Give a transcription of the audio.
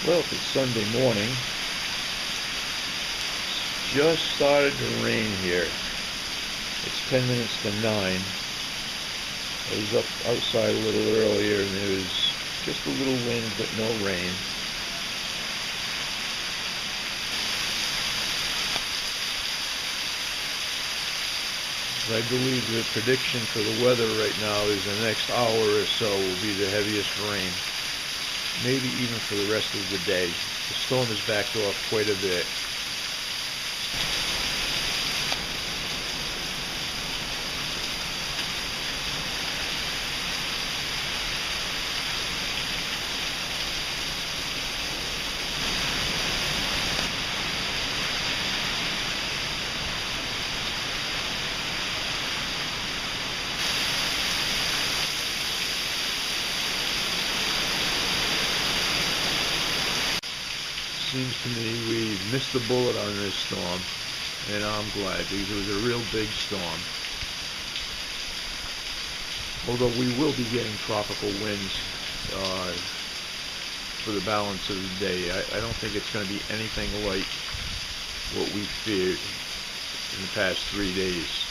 Well, if it's Sunday morning, it's just started to rain here. It's 10 minutes to 9. I was up outside a little earlier and there was just a little wind but no rain. I believe the prediction for the weather right now is the next hour or so will be the heaviest rain. Maybe even for the rest of the day. The storm has backed off quite a bit. Seems to me we missed the bullet on this storm, and I'm glad because it was a real big storm. Although we will be getting tropical winds for the balance of the day. I don't think it's going to be anything like what we feared in the past 3 days.